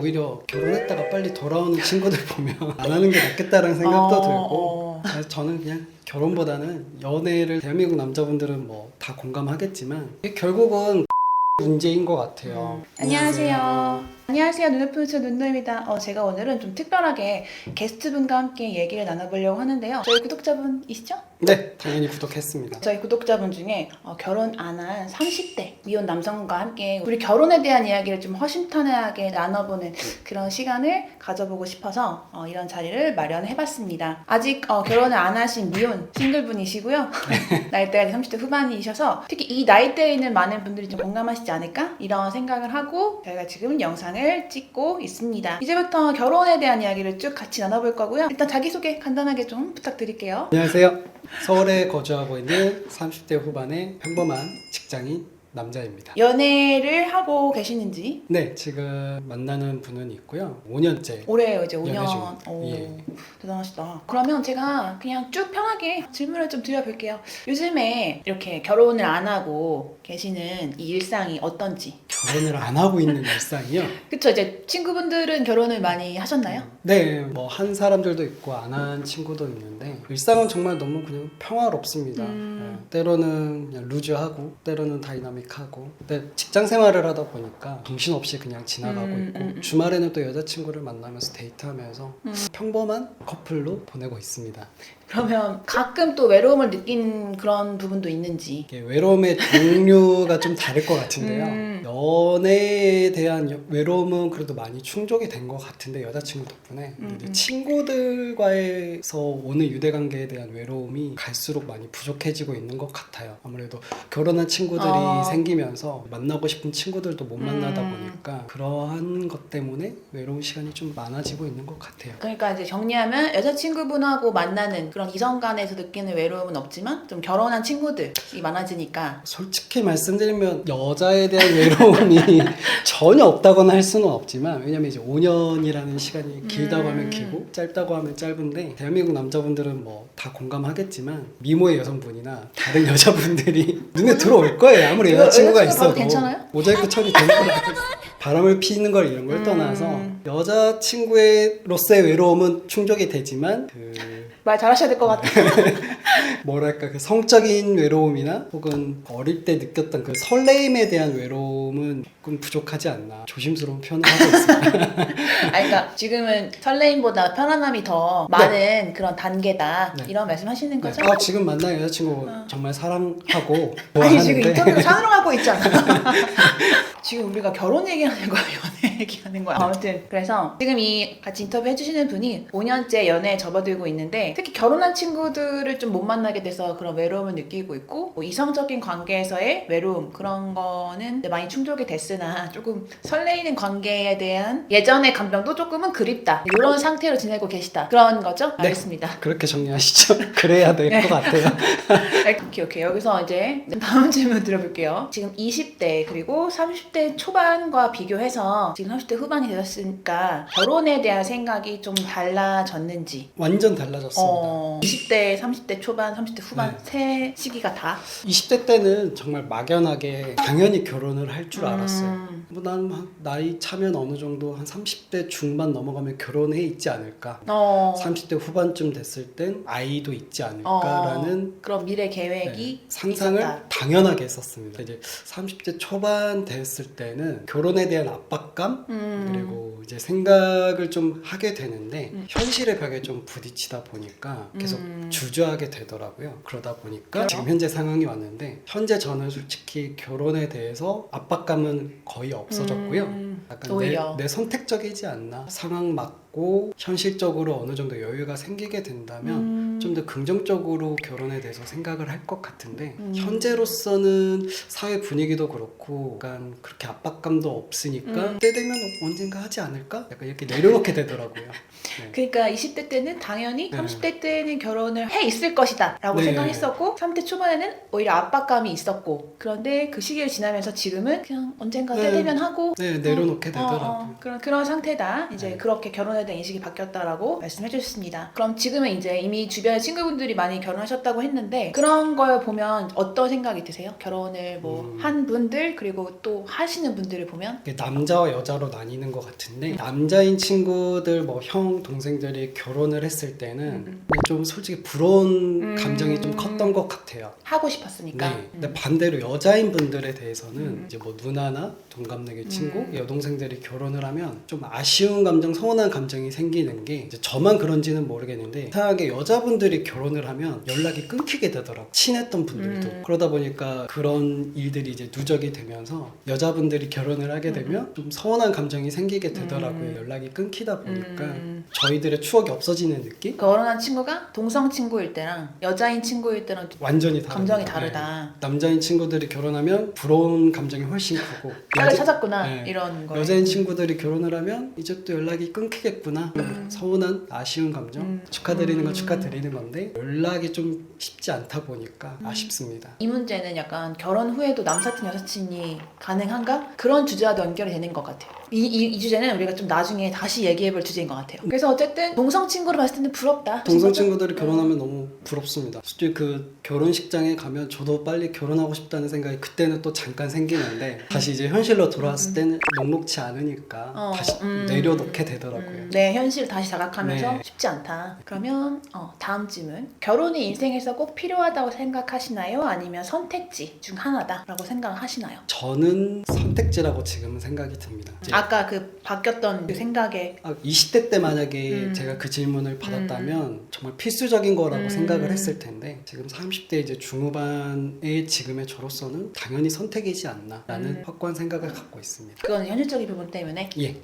오히려 결혼했다가 빨리 돌아오는 친구들 보면 안 하는 게 낫겠다라는 생각도 들고 그래서 저는 그냥 결혼보다는 연애를 대한민국 남자분들은 뭐 다 공감하겠지만 이게 결국은 문제인 것 같아요. 안녕하세요. 안녕하세요. 눈높이의 눈누입니다. 제가 오늘은 좀 특별하게 게스트분과 함께 얘기를 나눠보려고 하는데요. 저희 구독자분이시죠? 네, 당연히 구독했습니다. 저희 구독자분 중에 결혼 안 한 30대 미혼 남성과 함께 우리 결혼에 대한 이야기를 좀 허심탄회하게 나눠보는 그런 시간을 가져보고 싶어서 이런 자리를 마련해봤습니다. 아직 결혼을 안 하신 미혼 싱글분이시고요. 나이대가 30대 후반이셔서 특히 이 나이대에 있는 많은 분들이 좀 공감하시지 않을까? 이런 생각을 하고 저희가 지금 영상을 찍고 있습니다. 이제부터 결혼에 대한 이야기를 쭉 같이 나눠볼 거고요. 일단 자기소개 간단하게 좀 부탁드릴게요. 안녕하세요. 서울에 거주하고 있는 30대 후반의 평범한 직장인 남자입니다. 연애를 하고 계시는지? 네, 지금 만나는 분은 있고요. 5년째. 올해 이제 5년. 연애 중. 오, 예. 대단하시다. 그러면 제가 그냥 쭉 편하게 질문을 좀 드려볼게요. 요즘에 이렇게 결혼을 안 하고 계시는 이 일상이 어떤지. 결혼을 안 하고 있는 일상이요? 그쵸, 이제 친구분들은 결혼을 많이 하셨나요? 네, 뭐 한 사람들도 있고 안 한 친구도 있는데 일상은 정말 너무 그냥 평화롭습니다. 네, 때로는 그냥 루즈하고 때로는 다이나믹하고 근데 직장 생활을 하다 보니까 정신없이 그냥 지나가고 있고 주말에는 또 여자친구를 만나면서 데이트하면서 평범한 커플로 보내고 있습니다. 그러면 가끔 또 외로움을 느낀 그런 부분도 있는지. 이게 외로움의 종류가 좀 다를 것 같은데요. 연애에 대한 외로움은 그래도 많이 충족이 된 것 같은데 여자친구 덕분에 근데 친구들과에서 오는 유대관계에 대한 외로움이 갈수록 많이 부족해지고 있는 것 같아요. 아무래도 결혼한 친구들이 생기면서 만나고 싶은 친구들도 못 만나다 보니까 그러한 것 때문에 외로운 시간이 좀 많아지고 있는 것 같아요. 그러니까 이제 정리하면 여자친구분하고 만나는 그런 이성 간에서 느끼는 외로움은 없지만 좀 결혼한 친구들이 많아지니까. 솔직히 말씀드리면 여자에 대한 외로움이 전혀 없다거나 할 수는 없지만 왜냐면 이제 5년이라는 시간이 길다고 하면 길고 짧다고 하면 짧은데 대한민국 남자분들은 뭐 다 공감하겠지만 미모의 여성분이나 다른 여자분들이 눈에 들어올 거예요. 아무리 여자친구가 있어도 괜찮아요? 모자이크 처리 되는 거라고 바람을 피는 걸 이런 걸 떠나서 여자친구로서의 외로움은 충족이 되지만 말 잘하셔야 될 것 같아요. 뭐랄까 그 성적인 외로움이나 혹은 어릴 때 느꼈던 그 설레임에 대한 외로움은 조금 부족하지 않나 조심스러운 표현을 하고 있습니다. 그러니까 지금은 설레임보다 편안함이 더 많은 그런 단계다. 네. 이런 말씀하시는 거죠? 네. 지금 만난 여자친구 정말 사랑하고 아니 지금 좋아하는데 인터뷰로 사랑하고 있잖아. 지금 우리가 결혼 얘기하는 거야, 연애 얘기하는 거야. 아무튼 그래서 지금 이 같이 인터뷰 해주시는 분이 5년째 연애에 접어들고 있는데 특히 결혼한 친구들을 좀 못 만나게 돼서 그런 외로움을 느끼고 있고 뭐 이성적인 관계에서의 외로움 그런 거는 많이 충족이 됐으나 조금 설레이는 관계에 대한 예전의 감정도 조금은 그립다. 이런 상태로 지내고 계시다. 그런 거죠? 네. 알겠습니다. 그렇게 정리하시죠. 그래야 될 것 같아요. 오케이. 여기서 이제 다음 질문 드려볼게요. 지금 20대 그리고 30대 초반과 비교해서 지금 30대 후반이 되셨으니까 결혼에 대한 생각이 좀 달라졌는지. 완전 달라졌습니다. 20대, 30대 초반, 30대 후반 세 시기가 다. 20대 때는 정말 막연하게 당연히 결혼을 할 줄 알았어요. 뭐 난 나이 차면 어느 정도 한 30대 중반 넘어가면 결혼해 있지 않을까. 30대 후반쯤 됐을 땐 아이도 있지 않을까라는 그런 미래 계획이 상상을 있었다. 당연하게 했었습니다. 이제 30대 초반 됐을 때는 결혼에 대한 압박감 그리고 이제 생각을 좀 하게 되는데 현실의 벽에 좀 부딪히다 보니까 계속 주저하게 되더라고요. 그러다 보니까 지금 현재 상황이 왔는데 현재 저는 솔직히 결혼에 대해서 압박감은 거의 없어졌고요. 약간 오히려. 내 선택적이지 않나 상황 맞고 현실적으로 어느 정도 여유가 생기게 된다면 좀 더 긍정적으로 결혼에 대해서 생각을 할 것 같은데 현재로서는 사회 분위기도 그렇고 약간 그렇게 압박감도 없으니까 때 되면 언젠가 하지 않을까? 약간 이렇게 내려놓게 되더라고요. 네. 그러니까 20대 때는 당연히 네. 30대 때는 결혼을 해 있을 것이다 라고 네. 생각했었고 30대 초반에는 오히려 압박감이 있었고 그런데 그 시기를 지나면서 지금은 그냥 언젠가 때 되면 하고 내려놓게 되더라고요. 그런 상태다. 이제 네. 그렇게 결혼에 대한 인식이 바뀌었다라고 말씀해 주셨습니다. 그럼 지금은 이제 이미 주변 주변에 친구분들이 많이 결혼하셨다고 했는데 그런 걸 보면 어떤 생각이 드세요? 결혼을 뭐 한 분들 그리고 또 하시는 분들을 보면 이게 남자와 여자로 나뉘는 것 같은데 남자인 친구들 뭐 형 동생들이 결혼을 했을 때는 좀 솔직히 부러운 감정이 좀 컸던 것 같아요. 하고 싶었으니까. 네. 근데 반대로 여자인 분들에 대해서는 이제 뭐 누나나 동갑내기 친구, 여동생들이 결혼을 하면 좀 아쉬운 감정, 서운한 감정이 생기는 게 이제 저만 그런지는 모르겠는데 이상하게 여자분들이 결혼을 하면 연락이 끊기게 되더라고요. 친했던 분들도. 그러다 보니까 그런 일들이 이제 누적이 되면서 여자분들이 결혼을 하게 되면 좀 서운한 감정이 생기게 되더라고요. 연락이 끊기다 보니까 저희들의 추억이 없어지는 느낌? 결혼한 친구가 동성 친구일 때랑 여자인 친구일 때랑 완전히 다르다. 감정이 다르다. 남자인 친구들이 결혼하면 부러운 감정이 훨씬 크고 딸을 찾았구나 네. 이런 거. 여자인 친구들이 결혼을 하면 이제 또 연락이 끊기겠구나. 서운한 아쉬운 감정. 축하드리는 건 축하드리는 건데 연락이 좀 쉽지 않다 보니까 아쉽습니다. 이 문제는 약간 결혼 후에도 남사친 여사친이 가능한가? 그런 주제와도 연결이 되는 것 같아요. 이 주제는 우리가 좀 나중에 다시 얘기해볼 주제인 것 같아요. 그래서 어쨌든 동성 친구를 봤을 때는 부럽다. 동성 친구들이 결혼하면 너무 부럽습니다. 솔직히 그 결혼식장에 가면 저도 빨리 결혼하고 싶다는 생각이 그때는 또 잠깐 생기는데 다시 이제 현실로 돌아왔을 때는 녹록치 않으니까 다시 내려놓게 되더라고요. 네, 현실을 다시 자각하면서 네. 쉽지 않다. 그러면 다음 질문. 결혼이 인생에서 꼭 필요하다고 생각하시나요? 아니면 선택지 중 하나다라고 생각하시나요? 저는 선택지라고 지금은 생각이 듭니다. 이제 아까 그 바뀌었던 그 생각에 20대 때 만약에 제가 그 질문을 받았다면 정말 필수적인 거라고 생각을 했을 텐데 지금 30대 이제 중후반의 지금의 저로서는 당연히 선택이지 않나라는 확고한 생각을 갖고 있습니다. 그건 현실적인 부분 때문에 예.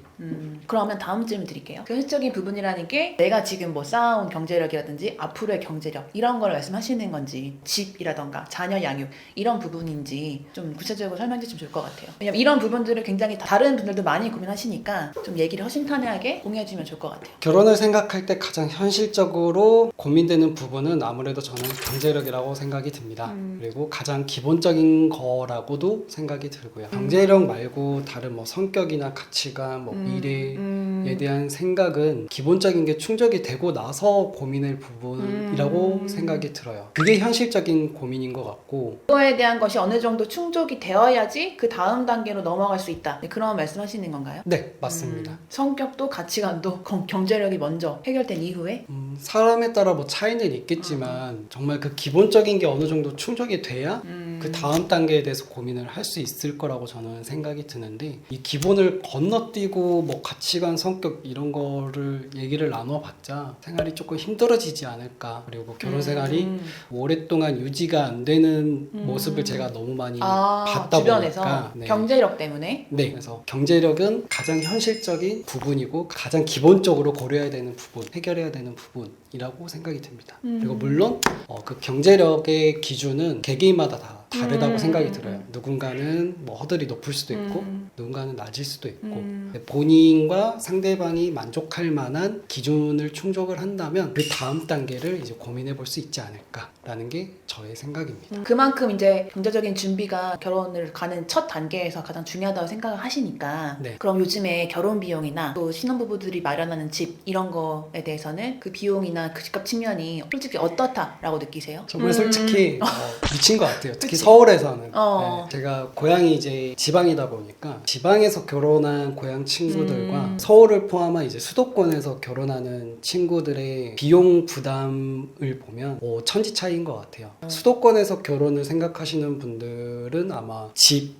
그러면 다음 질문 드릴게요. 그 현실적인 부분이라는 게 내가 지금 뭐 쌓아온 경제력이라든지 앞으로의 경제력 이런 걸 말씀하시는 건지 집이라던가 자녀 양육 이런 부분인지 좀 구체적으로 설명해 주시면 좋을 것 같아요. 왜냐면 이런 부분들을 굉장히 다른 분들도 많이 고민하시니까 좀 얘기를 허심탄회하게 공유해 주면 좋을 것 같아요. 결혼을 생각할 때 가장 현실적으로 고민되는 부분은 아무래도 저는 경제력이라고 생각이 듭니다. 그리고 가장 기본적인 거라고도 생각이 들고요. 경제력 말고 다른 뭐 성격이나 가치관, 뭐 미래에 대한 생각은 기본적인 게 충족이 되고 나서 고민할 부분이라고 생각이 들어요. 그게 현실적인 고민인 것 같고 그거에 대한 것이 어느 정도 충족이 되어야지 그 다음 단계로 넘어갈 수 있다. 네, 그런 말씀하시는 건가요? 네, 맞습니다. 성격도 가치관도 경제력이 먼저 해결된 이후에 사람에 따라 뭐 차이는 있겠지만 정말 그 기본적인 게 어느 정도 충족이 돼야 그 다음 단계에 대해서 고민을 할 수 있을 거라고 저는 생각이 드는데 이 기본을 건너뛰고 뭐 가치관, 성격 이런 거를 얘기를 나눠봤자 생활이 조금 힘들어지지 않을까. 그리고 뭐 결혼 생활이 오랫동안 유지가 안 되는 모습을 제가 너무 많이 봤다 주변에서 보니까 네. 경제력 때문에 네, 그래서 경제력은 가장 현실적인 부분이고 가장 기본적으로 고려해야 되는 부분, 해결해야 되는 부분이라고 생각이 듭니다. 그리고 물론 그 경제력의 기준은 개개인마다 다 다르다고 생각이 들어요. 누군가는 뭐 허들이 높을 수도 있고 누군가는 낮을 수도 있고 본인과 상대방이 만족할 만한 기준을 충족을 한다면 그 다음 단계를 이제 고민해 볼 수 있지 않을까라는 게 저의 생각입니다. 그만큼 이제 경제적인 준비가 결혼을 가는 첫 단계에서 가장 중요하다고 생각을 하시니까 네. 그럼 요즘에 결혼 비용이나 또 신혼부부들이 마련하는 집 이런 거에 대해서는 그 비용이나 그 집값 측면이 솔직히 어떻다라고 느끼세요? 정말 솔직히 미친 것 같아요. 특히 그치? 서울에서는. 어. 네, 제가 고향이 이제 지방이다 보니까 지방에서 결혼한 고향 친구들과 서울을 포함한 이제 수도권에서 결혼하는 친구들의 비용 부담을 보면 천지 차이인 것 같아요. 수도권에서 결혼을 생각하시는 분들은 아마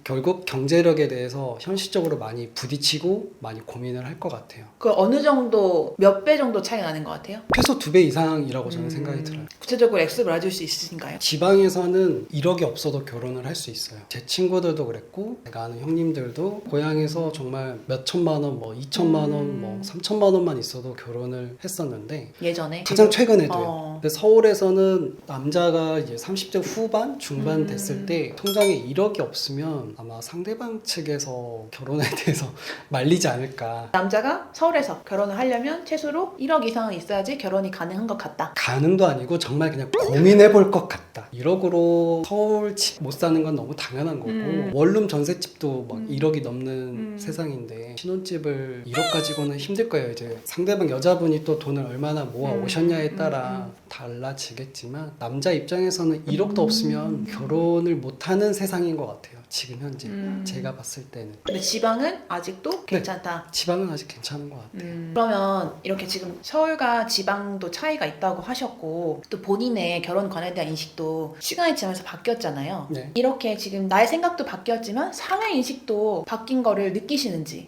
결국 경제력에 대해서 현실적으로 많이 부딪히고 많이 고민을 할 것 같아요. 그 어느 정도 몇 배 정도 차이가 나는 것 같아요? 최소 2배 이상이라고 저는 생각이 들어요. 구체적으로 액수를 알려줄 수 있으신가요? 지방에서는 1억이 없어도 결혼을 할 수 있어요. 제 친구들도 그랬고 제가 아는 형님들도 고향에서 정말 몇 천만 원, 뭐 2천만 원, 뭐 3천만 원만 있어도 결혼을 했었는데 예전에? 가장 최근에도요. 근데 서울에서는 남자가 이제 30대 후반, 중반 됐을 때 통장에 1억이 없으면 아마 상대방 측에서 결혼에 대해서 말리지 않을까. 남자가 서울에서 결혼을 하려면 최소로 1억 이상은 있어야지 결혼이 가능한 것 같다. 가능도 아니고 정말 그냥 고민해 볼 것 같다. 1억으로 서울 집 못 사는 건 너무 당연한 거고 원룸 전셋집도 막 1억이 넘는 세상인데 신혼집을 1억 가지고는 힘들 거예요. 이제 상대방 여자분이 또 돈을 얼마나 모아 오셨냐에 따라 달라지겠지만 남자 입장에서는 1억도 없으면 결혼을 못하는 세상인 것 같아요. 지금 현재 제가 봤을 때는. 근데 지방은 아직도 괜찮다. 지방은 아직 괜찮은 것 같아요. 그러면 이렇게 지금 서울과 지방도 차이가 있다고 하셨고 또 본인의 결혼관에 대한 인식도 시간이 지나면서 바뀌었잖아요. 네. 이렇게 지금 나의 생각도 바뀌었지만 사회 인식도 바뀐 거를 느끼시는지.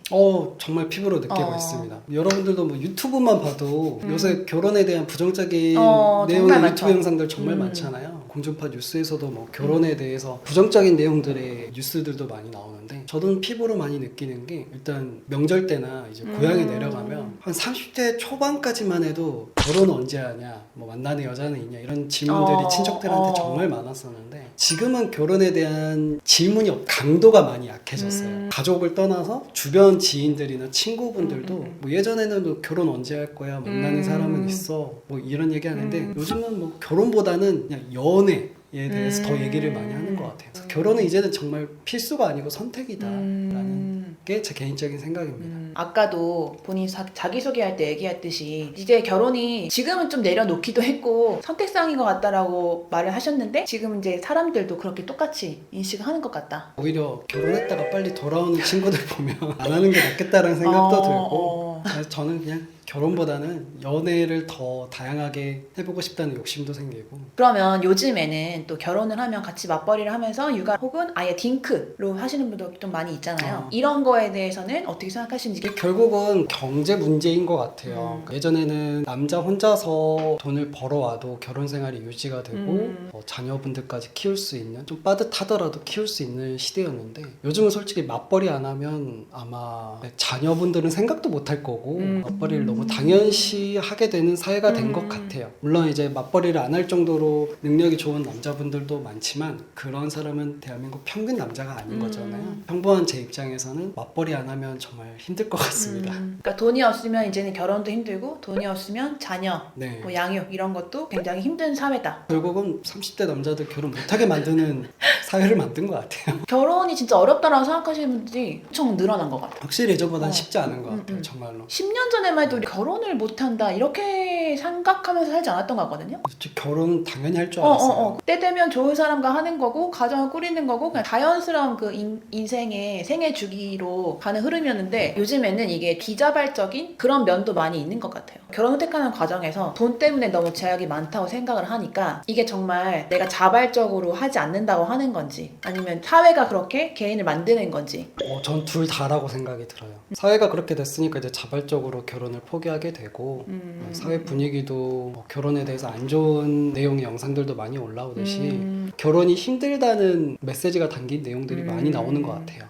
정말 피부로 느끼고 있습니다. 여러분들도 뭐 유튜브만 봐도 요새 결혼에 대한 부정적인 정말 내용의 많죠. 유튜브 영상들 정말 많잖아요. 공중파 뉴스에서도 뭐 결혼에 대해서 부정적인 내용들의 뉴스들도 많이 나오는데 저도 피부로 많이 느끼는 게 일단 명절 때나 이제 고향에 내려가면 한 30대 초반까지만 해도 결혼 언제 하냐, 뭐 만나는 여자는 있냐 이런 질문들이 친척들한테 정말 많았었는데 지금은 결혼에 대한 질문이 강도가 많이 약해졌어요. 가족을 떠나서 주변 지인들이나 친구분들도 뭐 예전에는 뭐 결혼 언제 할 거야, 만나는 사람은 있어, 뭐 이런 얘기 하는데 요즘은 뭐 결혼보다는 그냥 연애에 대해서 더 얘기를 많이 하는 것 같아요. 그래서 결혼은 이제는 정말 필수가 아니고 선택이다라는 게 제 개인적인 생각입니다. 아까도 본인 자기소개할 때 얘기했듯이 이제 결혼이 지금은 좀 내려놓기도 했고 선택사항인 것 같다라고 말을 하셨는데 지금 이제 사람들도 그렇게 똑같이 인식을 하는 것 같다. 오히려 결혼했다가 빨리 돌아오는 친구들 보면 안 하는 게 낫겠다라는 생각도 들고 그래서 저는 그냥 결혼보다는 연애를 더 다양하게 해보고 싶다는 욕심도 생기고. 그러면 요즘에는 또 결혼을 하면 같이 맞벌이를 하면서 육아 혹은 아예 딩크로 하시는 분도 좀 많이 있잖아요. 이런 거에 대해서는 어떻게 생각하시는지. 이게 결국은 경제 문제인 것 같아요. 예전에는 남자 혼자서 돈을 벌어와도 결혼 생활이 유지가 되고 자녀분들까지 키울 수 있는, 좀 빠듯하더라도 키울 수 있는 시대였는데 요즘은 솔직히 맞벌이 안 하면 아마 자녀분들은 생각도 못 할 거고 맞벌이를 너무 당연시 하게 되는 사회가 된 것 같아요. 물론 이제 맞벌이를 안 할 정도로 능력이 좋은 남자분들도 많지만 그런 사람은 대한민국 평균 남자가 아닌 거잖아요. 평범한 제 입장에서는 맞벌이 안 하면 정말 힘들 것 같습니다. 그러니까 돈이 없으면 이제는 결혼도 힘들고 돈이 없으면 자녀, 네. 뭐 양육 이런 것도 굉장히 힘든 사회다. 결국은 30대 남자들 결혼 못하게 만드는 사회를 만든 것 같아요. 결혼이 진짜 어렵다라고 생각하시는 분들이 엄청 늘어난 것 같아요. 확실히 예전보다는 쉽지 않은 것 같아요. 정말로. 10년 전에만 해도 우리 결혼을 못한다 이렇게 생각하면서 살지 않았던 것 같거든요. 결혼은 당연히 할 줄 알았어요. 때 되면 좋은 사람과 하는 거고 가정을 꾸리는 거고 그냥 자연스러운 그 인생의 생애 주기로 가는 흐름이었는데 요즘에는 이게 비자발적인 그런 면도 많이 있는 것 같아요. 결혼 선택하는 과정에서 돈 때문에 너무 제약이 많다고 생각을 하니까 이게 정말 내가 자발적으로 하지 않는다고 하는 건지 아니면 사회가 그렇게 개인을 만드는 건지. 전 둘 다라고 생각이 들어요. 사회가 그렇게 됐으니까 이제 자발적으로 결혼을 포기하게 되고 사회 분위기도 결혼에 대해서 안 좋은 내용의 영상들도 많이 올라오듯이 결혼이 힘들다는 메시지가 담긴 내용들이 많이 나오는 것 같아요.